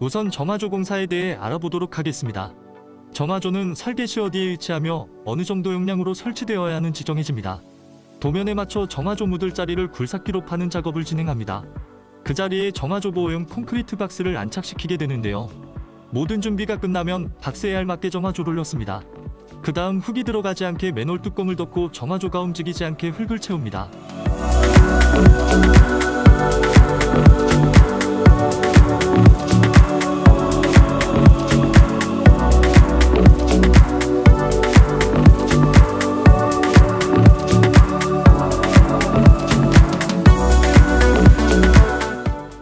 우선 정화조 공사에 대해 알아보도록 하겠습니다. 정화조는 설계 시 어디에 위치하며 어느 정도 용량으로 설치되어야 하는 지정해집니다. 도면에 맞춰 정화조 묻을 자리를 굴삭기로 파는 작업을 진행합니다. 그 자리에 정화조 보호용 콘크리트 박스를 안착시키게 되는데요. 모든 준비가 끝나면 박스에 알맞게 정화조를 넣습니다. 그 다음 흙이 들어가지 않게 맨홀 뚜껑을 덮고 정화조가 움직이지 않게 흙을 채웁니다.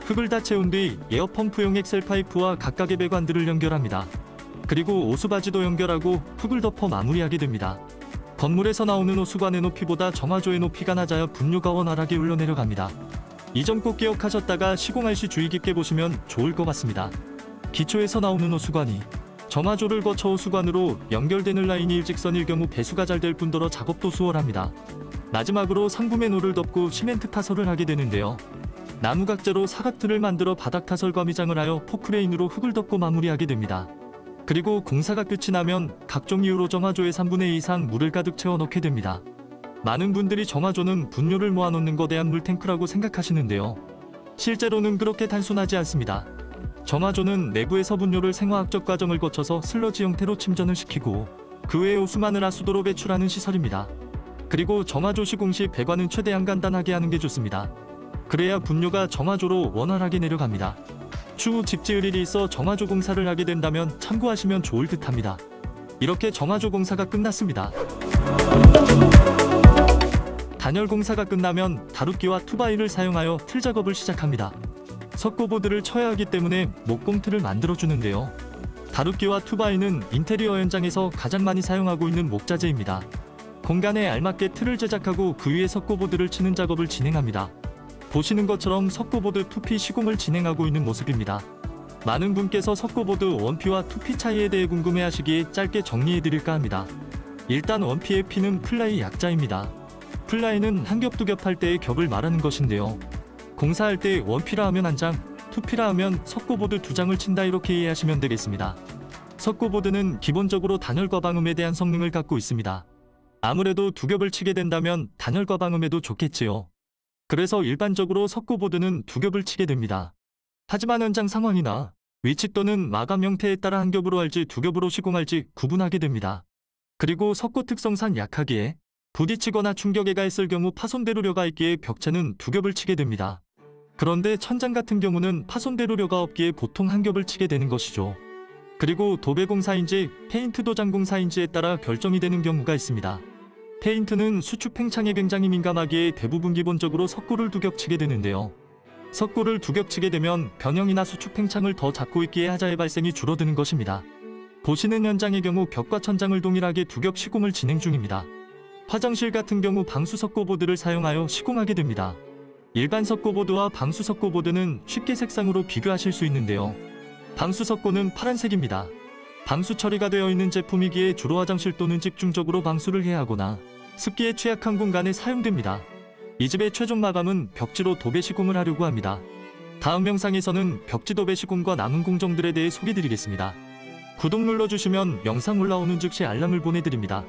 흙을 다 채운 뒤 에어펌프용 엑셀 파이프와 각각의 배관들을 연결합니다. 그리고 오수바지도 연결하고 흙을 덮어 마무리하게 됩니다. 건물에서 나오는 오수관의 높이보다 정화조의 높이가 낮아야 분뇨가 원활하게 흘러내려갑니다. 이 점 꼭 기억하셨다가 시공할 시 주의 깊게 보시면 좋을 것 같습니다. 기초에서 나오는 오수관이 정화조를 거쳐 오수관으로 연결되는 라인이 일직선일 경우 배수가 잘 될 뿐더러 작업도 수월합니다. 마지막으로 상부의 노를 덮고 시멘트 타설을 하게 되는데요. 나무 각재로 사각틀을 만들어 바닥 타설과 미장을 하여 포크레인으로 흙을 덮고 마무리하게 됩니다. 그리고 공사가 끝이 나면 각종 이유로 정화조의 3분의 2 이상 물을 가득 채워 넣게 됩니다. 많은 분들이 정화조는 분뇨를 모아놓는 거대한 물탱크라고 생각하시는데요. 실제로는 그렇게 단순하지 않습니다. 정화조는 내부에서 분뇨를 생화학적 과정을 거쳐서 슬러지 형태로 침전을 시키고 그 외에 오수만을 하수도로 배출하는 시설입니다. 그리고 정화조 시공 시 배관은 최대한 간단하게 하는 게 좋습니다. 그래야 분뇨가 정화조로 원활하게 내려갑니다. 추후 집 지을 일이 있어 정화조 공사를 하게 된다면 참고하시면 좋을 듯합니다. 이렇게 정화조 공사가 끝났습니다. 단열 공사가 끝나면 다루기와 투바이를 사용하여 틀 작업을 시작합니다. 석고보드를 쳐야 하기 때문에 목공틀을 만들어주는데요. 다루기와 투바이는 인테리어 현장에서 가장 많이 사용하고 있는 목자재입니다. 공간에 알맞게 틀을 제작하고 그 위에 석고보드를 치는 작업을 진행합니다. 보시는 것처럼 석고보드 2P 시공을 진행하고 있는 모습입니다. 많은 분께서 석고보드 1P와 2P 차이에 대해 궁금해하시기에 짧게 정리해드릴까 합니다. 일단 1P의 P는 플라이 약자입니다. 플라이는 한 겹, 두 겹 할 때의 겹을 말하는 것인데요. 공사할 때 1P라 하면 한 장, 2P라 하면 석고보드 2장을 친다 이렇게 이해하시면 되겠습니다. 석고보드는 기본적으로 단열과 방음에 대한 성능을 갖고 있습니다. 아무래도 두 겹을 치게 된다면 단열과 방음에도 좋겠지요. 그래서 일반적으로 석고보드는 두 겹을 치게 됩니다. 하지만 현장 상황이나 위치 또는 마감 형태에 따라 한 겹으로 할지 두 겹으로 시공할지 구분하게 됩니다. 그리고 석고 특성상 약하기에 부딪히거나 충격에 가했을 경우 파손대로료가 있기에 벽체는 두 겹을 치게 됩니다. 그런데 천장 같은 경우는 파손대로료가 없기에 보통 한 겹을 치게 되는 것이죠. 그리고 도배공사인지 페인트 도장공사인지에 따라 결정이 되는 경우가 있습니다. 페인트는 수축 팽창에 굉장히 민감하기에 대부분 기본적으로 석고를 두 겹 치게 되는데요. 석고를 두 겹 치게 되면 변형이나 수축 팽창을 더 잡고 있기에 하자의 발생이 줄어드는 것입니다. 보시는 현장의 경우 벽과 천장을 동일하게 두 겹 시공을 진행 중입니다. 화장실 같은 경우 방수 석고보드를 사용하여 시공하게 됩니다. 일반 석고보드와 방수 석고보드는 쉽게 색상으로 비교하실 수 있는데요. 방수 석고는 파란색입니다. 방수 처리가 되어 있는 제품이기에 주로 화장실 또는 집중적으로 방수를 해야 하거나 습기에 취약한 공간에 사용됩니다. 이 집의 최종 마감은 벽지로 도배 시공을 하려고 합니다. 다음 영상에서는 벽지 도배 시공과 남은 공정들에 대해 소개드리겠습니다. 구독 눌러주시면 영상 올라오는 즉시 알람을 보내드립니다.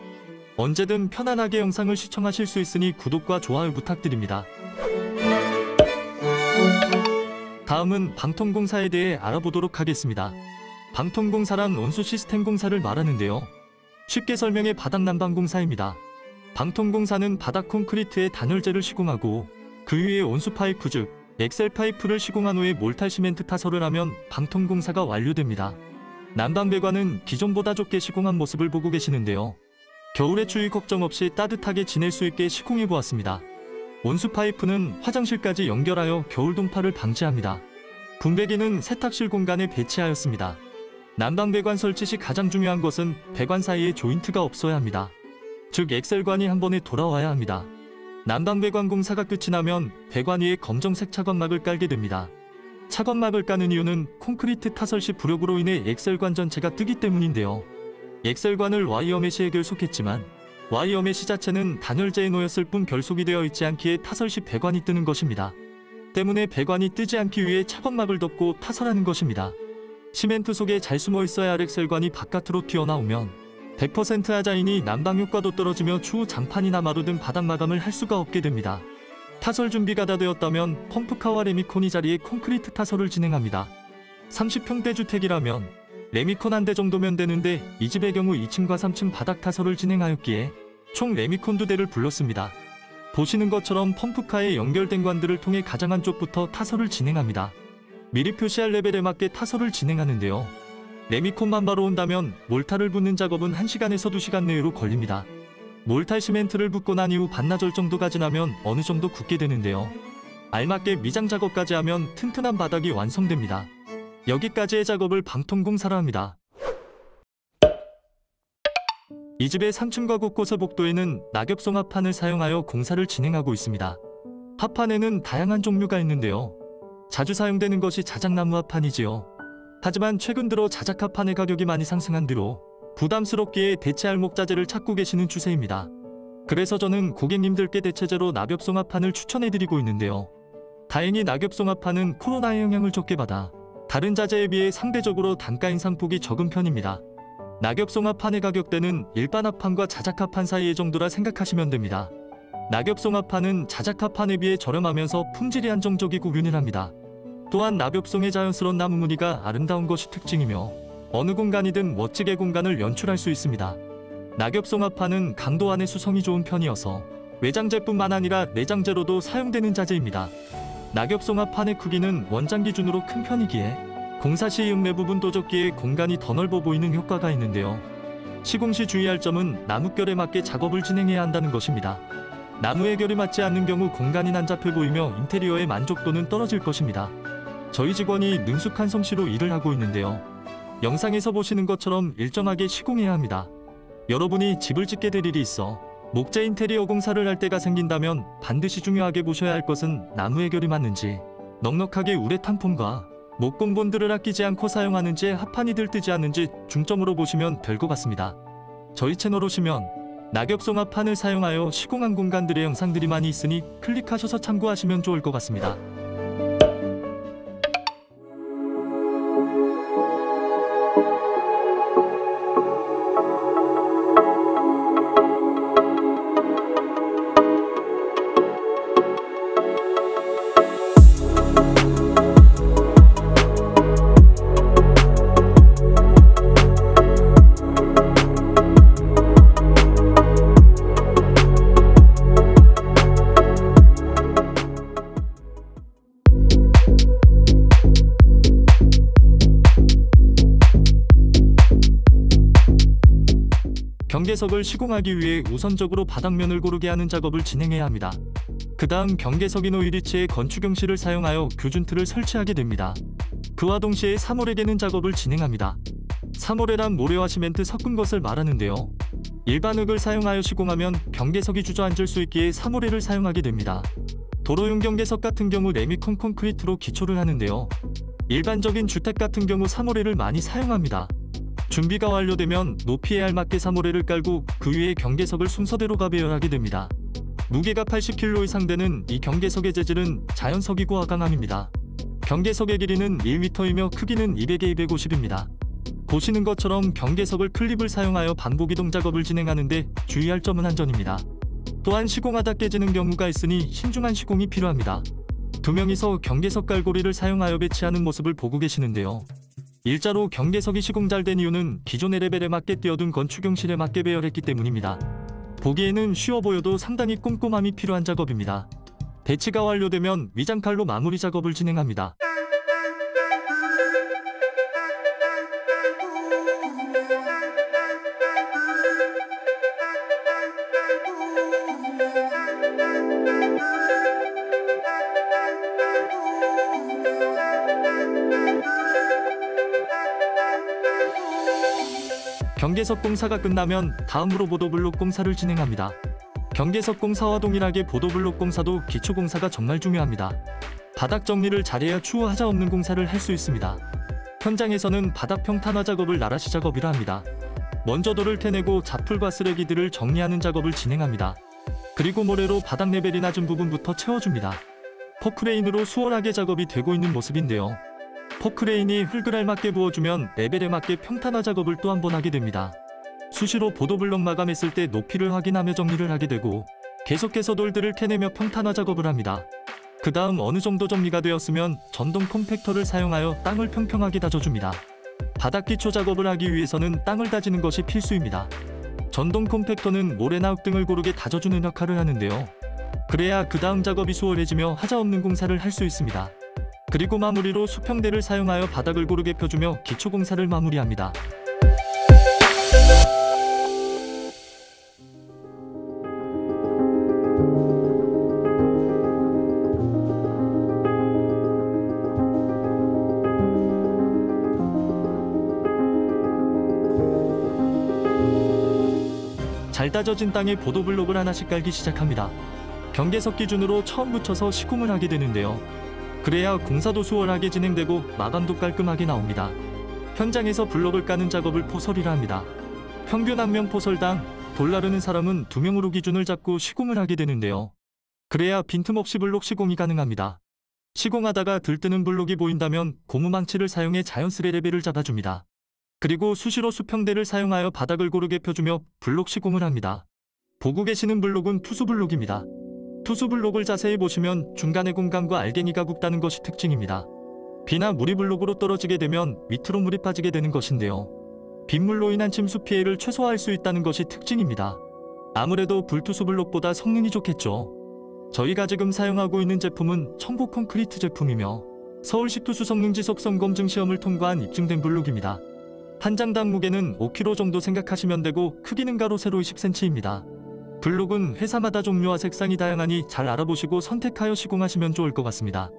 언제든 편안하게 영상을 시청하실 수 있으니 구독과 좋아요 부탁드립니다. 다음은 방통공사에 대해 알아보도록 하겠습니다. 방통공사란 온수 시스템 공사를 말하는데요. 쉽게 설명해 바닥 난방 공사입니다. 방통공사는 바닥 콘크리트에 단열재를 시공하고 그 위에 온수 파이프 즉 엑셀 파이프를 시공한 후에 몰탈 시멘트 타설을 하면 방통공사가 완료됩니다. 난방 배관은 기존보다 좁게 시공한 모습을 보고 계시는데요. 겨울에 추위 걱정 없이 따뜻하게 지낼 수 있게 시공해 보았습니다. 온수 파이프는 화장실까지 연결하여 겨울 동파를 방지합니다. 분배기는 세탁실 공간에 배치하였습니다. 난방 배관 설치 시 가장 중요한 것은 배관 사이에 조인트가 없어야 합니다. 즉 엑셀관이 한 번에 돌아와야 합니다. 난방 배관 공사가 끝이 나면 배관 위에 검정색 차광막을 깔게 됩니다. 차광막을 까는 이유는 콘크리트 타설 시 부력으로 인해 엑셀관 전체가 뜨기 때문인데요. 엑셀관을 와이어 메시에 결속했지만 와이어 메시 자체는 단열재에 놓였을 뿐 결속이 되어 있지 않기에 타설 시 배관이 뜨는 것입니다. 때문에 배관이 뜨지 않기 위해 차광막을 덮고 타설하는 것입니다. 시멘트 속에 잘 숨어 있어야 아렉셀관이 바깥으로 튀어나오면 100% 하자이니 난방 효과도 떨어지며 추후 장판이나 마루 등 바닥 마감을 할 수가 없게 됩니다. 타설 준비가 다 되었다면 펌프카와 레미콘이 자리에 콘크리트 타설을 진행합니다. 30평대 주택이라면 레미콘 한 대 정도면 되는데 이 집의 경우 2층과 3층 바닥 타설을 진행하였기에 총 레미콘 2대를 불렀습니다. 보시는 것처럼 펌프카에 연결된 관들을 통해 가장 한쪽부터 타설을 진행합니다. 미리 표시할 레벨에 맞게 타설을 진행하는데요. 레미콘만 바로 온다면 몰타를 붓는 작업은 1시간에서 2시간 내외로 걸립니다. 몰타 시멘트를 붓고 난 이후 반나절 정도가 지나면 어느 정도 굳게 되는데요. 알맞게 미장 작업까지 하면 튼튼한 바닥이 완성됩니다. 여기까지의 작업을 방통공사라 합니다. 이 집의 3층과 곳곳의 복도에는 낙엽송 합판을 사용하여 공사를 진행하고 있습니다. 합판에는 다양한 종류가 있는데요. 자주 사용되는 것이 자작나무 합판이지요. 하지만 최근 들어 자작 합판의 가격이 많이 상승한 뒤로 부담스럽기에 대체 알목자재를 찾고 계시는 추세입니다. 그래서 저는 고객님들께 대체제로 낙엽송 합판을 추천해드리고 있는데요. 다행히 낙엽송 합판은 코로나의 영향을 적게 받아 다른 자재에 비해 상대적으로 단가 인상폭이 적은 편입니다. 낙엽송 합판의 가격대는 일반 합판과 자작 합판 사이의 정도라 생각하시면 됩니다. 낙엽송 합판은 자작 합판에 비해 저렴하면서 품질이 안정적이고 균일합니다. 또한 낙엽송의 자연스러운 나무 무늬가 아름다운 것이 특징이며 어느 공간이든 멋지게 공간을 연출할 수 있습니다. 낙엽송 합판은 강도 안의 수성이 좋은 편이어서 외장재뿐만 아니라 내장재로도 사용되는 자재입니다. 낙엽송 합판의 크기는 원장 기준으로 큰 편이기에 공사 시 읍내 부분 도적기에 공간이 더 넓어 보이는 효과가 있는데요. 시공 시 주의할 점은 나무결에 맞게 작업을 진행해야 한다는 것입니다. 나무의 결이 맞지 않는 경우 공간이 난잡해 보이며 인테리어의 만족도는 떨어질 것입니다. 저희 직원이 능숙한 솜씨로 일을 하고 있는데요. 영상에서 보시는 것처럼 일정하게 시공해야 합니다. 여러분이 집을 짓게 될 일이 있어 목재 인테리어 공사를 할 때가 생긴다면 반드시 중요하게 보셔야 할 것은 나무의 결이 맞는지, 넉넉하게 우레탄 폼과 목공본들을 아끼지 않고 사용하는지, 합판이 들뜨지 않는지 중점으로 보시면 될 것 같습니다. 저희 채널 오시면 낙엽송 합판을 사용하여 시공한 공간들의 영상들이 많이 있으니 클릭하셔서 참고하시면 좋을 것 같습니다. 경계석을 시공하기 위해 우선적으로 바닥면을 고르게 하는 작업을 진행해야 합니다. 그 다음 경계석 이노 위치에 건축용실을 사용하여 규준틀을 설치하게 됩니다. 그와 동시에 사모래 개는 작업을 진행합니다. 사모래란 모래와 시멘트 섞은 것을 말하는데요. 일반 흙을 사용하여 시공하면 경계석이 주저앉을 수 있기에 사모래를 사용하게 됩니다. 도로용 경계석 같은 경우 레미콘 콘크리트로 기초를 하는데요. 일반적인 주택 같은 경우 사모래를 많이 사용합니다. 준비가 완료되면 높이에 알맞게 사모래를 깔고 그 위에 경계석을 순서대로 가배열하게 됩니다. 무게가 80kg 이상 되는 이 경계석의 재질은 자연석이고 화강암입니다. 경계석의 길이는 1m이며 크기는 200에 250입니다. 보시는 것처럼 경계석을 클립을 사용하여 반복 이동 작업을 진행하는데 주의할 점은 안전입니다. 또한 시공하다 깨지는 경우가 있으니 신중한 시공이 필요합니다. 두 명이서 경계석 깔고리를 사용하여 배치하는 모습을 보고 계시는데요. 일자로 경계석이 시공 잘 된 이유는 기존의 레벨에 맞게 띄워둔 건축용실에 맞게 배열했기 때문입니다. 보기에는 쉬워 보여도 상당히 꼼꼼함이 필요한 작업입니다. 배치가 완료되면 위장칼로 마무리 작업을 진행합니다. 경계석 공사가 끝나면 다음으로 보도블록 공사를 진행합니다. 경계석 공사와 동일하게 보도블록 공사도 기초공사가 정말 중요합니다. 바닥 정리를 잘해야 추후 하자 없는 공사를 할 수 있습니다. 현장에서는 바닥 평탄화 작업을 나라시 작업이라 합니다. 먼저 돌을 캐내고 자풀과 쓰레기들을 정리하는 작업을 진행합니다. 그리고 모래로 바닥 레벨이 낮은 부분부터 채워줍니다. 포크레인으로 수월하게 작업이 되고 있는 모습인데요. 포크레인이 흙을 알맞게 부어주면 레벨에 맞게 평탄화 작업을 또 한 번 하게 됩니다. 수시로 보도블록 마감했을 때 높이를 확인하며 정리를 하게 되고 계속해서 돌들을 캐내며 평탄화 작업을 합니다. 그 다음 어느 정도 정리가 되었으면 전동 컴팩터를 사용하여 땅을 평평하게 다져줍니다. 바닥 기초 작업을 하기 위해서는 땅을 다지는 것이 필수입니다. 전동 컴팩터는 모래나 흙 등을 고르게 다져주는 역할을 하는데요. 그래야 그 다음 작업이 수월해지며 하자없는 공사를 할 수 있습니다. 그리고 마무리로 수평대를 사용하여 바닥을 고르게 펴주며 기초 공사를 마무리합니다. 잘 다져진 땅에 보도블록을 하나씩 깔기 시작합니다. 경계석 기준으로 처음 붙여서 시공을 하게 되는데요. 그래야 공사도 수월하게 진행되고 마감도 깔끔하게 나옵니다. 현장에서 블록을 까는 작업을 포설이라 합니다. 평균 1명 포설당 돌 나르는 사람은 2명으로 기준을 잡고 시공을 하게 되는데요. 그래야 빈틈없이 블록 시공이 가능합니다. 시공하다가 들뜨는 블록이 보인다면 고무망치를 사용해 자연스레 레벨을 잡아줍니다. 그리고 수시로 수평대를 사용하여 바닥을 고르게 펴주며 블록 시공을 합니다. 보고 계시는 블록은 투수블록입니다. 투수블록을 자세히 보시면 중간의 공간과 알갱이가 굵다는 것이 특징입니다. 비나 물이 블록으로 떨어지게 되면 밑으로 물이 빠지게 되는 것인데요. 빗물로 인한 침수 피해를 최소화할 수 있다는 것이 특징입니다. 아무래도 불투수블록보다 성능이 좋겠죠. 저희가 지금 사용하고 있는 제품은 청보 콘크리트 제품이며 서울시 투수 성능 지속성 검증 시험을 통과한 입증된 블록입니다. 한 장당 무게는 5kg 정도 생각하시면 되고 크기는 가로 세로 10cm입니다. 블록은 회사마다 종류와 색상이 다양하니 잘 알아보시고 선택하여 시공하시면 좋을 것 같습니다.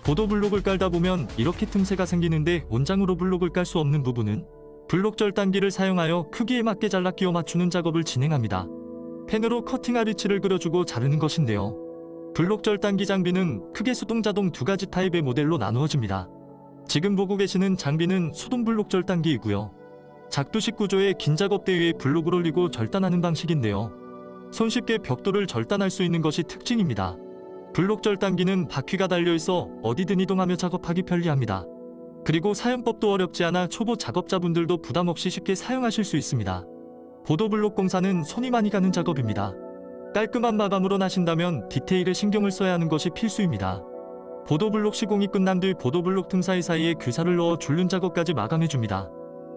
보도블록을 깔다 보면 이렇게 틈새가 생기는데 원장으로 블록을 깔 수 없는 부분은 블록 절단기를 사용하여 크기에 맞게 잘라 끼워 맞추는 작업을 진행합니다. 펜으로 커팅 아리치를 그려주고 자르는 것인데요. 블록 절단기 장비는 크게 수동 자동 두 가지 타입의 모델로 나누어집니다. 지금 보고 계시는 장비는 수동 블록 절단기이고요. 작두식 구조의 긴 작업대 위에 블록을 올리고 절단하는 방식인데요. 손쉽게 벽돌을 절단할 수 있는 것이 특징입니다. 블록 절단기는 바퀴가 달려있어 어디든 이동하며 작업하기 편리합니다. 그리고 사용법도 어렵지 않아 초보 작업자분들도 부담없이 쉽게 사용하실 수 있습니다. 보도블록 공사는 손이 많이 가는 작업입니다. 깔끔한 마감으로 나신다면 디테일에 신경을 써야 하는 것이 필수입니다. 보도블록 시공이 끝난 뒤 보도블록 틈 사이사이에 규사를 넣어 줄눈 작업까지 마감해줍니다.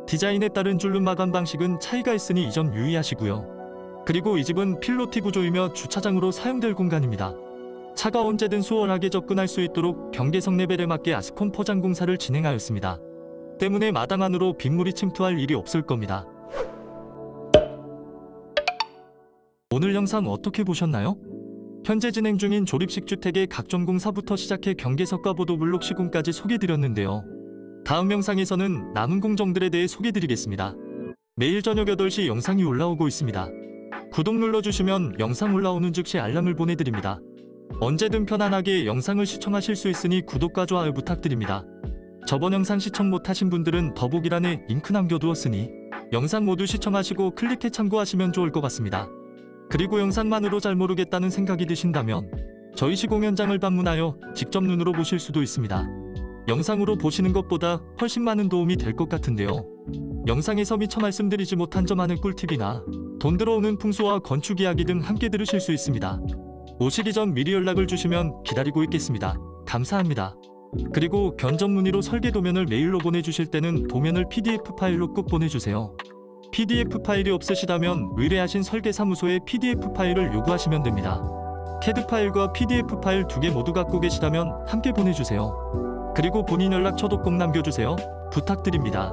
디자인에 따른 줄눈 마감 방식은 차이가 있으니 이 점 유의하시고요. 그리고 이 집은 필로티 구조이며 주차장으로 사용될 공간입니다. 차가 언제든 수월하게 접근할 수 있도록 경계석 레벨에 맞게 아스콘 포장 공사를 진행하였습니다. 때문에 마당 안으로 빗물이 침투할 일이 없을 겁니다. 오늘 영상 어떻게 보셨나요? 현재 진행 중인 조립식 주택의 각종 공사부터 시작해 경계석과 보도블록 시공까지 소개드렸는데요. 다음 영상에서는 남은 공정들에 대해 소개드리겠습니다. 매일 저녁 8시 영상이 올라오고 있습니다. 구독 눌러주시면 영상 올라오는 즉시 알람을 보내드립니다. 언제든 편안하게 영상을 시청하실 수 있으니 구독과 좋아요 부탁드립니다. 저번 영상 시청 못하신 분들은 더보기란에 링크 남겨두었으니 영상 모두 시청하시고 클릭해 참고하시면 좋을 것 같습니다. 그리고 영상만으로 잘 모르겠다는 생각이 드신다면 저희 시공 현장을 방문하여 직접 눈으로 보실 수도 있습니다. 영상으로 보시는 것보다 훨씬 많은 도움이 될 것 같은데요. 영상에서 미처 말씀드리지 못한 점 안의 꿀팁이나 돈 들어오는 풍수와 건축 이야기 등 함께 들으실 수 있습니다. 오시기 전 미리 연락을 주시면 기다리고 있겠습니다. 감사합니다. 그리고 견적 문의로 설계 도면을 메일로 보내주실 때는 도면을 PDF 파일로 꼭 보내주세요. PDF 파일이 없으시다면 의뢰하신 설계사무소에 PDF 파일을 요구하시면 됩니다. CAD 파일과 PDF 파일 2개 모두 갖고 계시다면 함께 보내주세요. 그리고 본인 연락처도 꼭 남겨주세요. 부탁드립니다.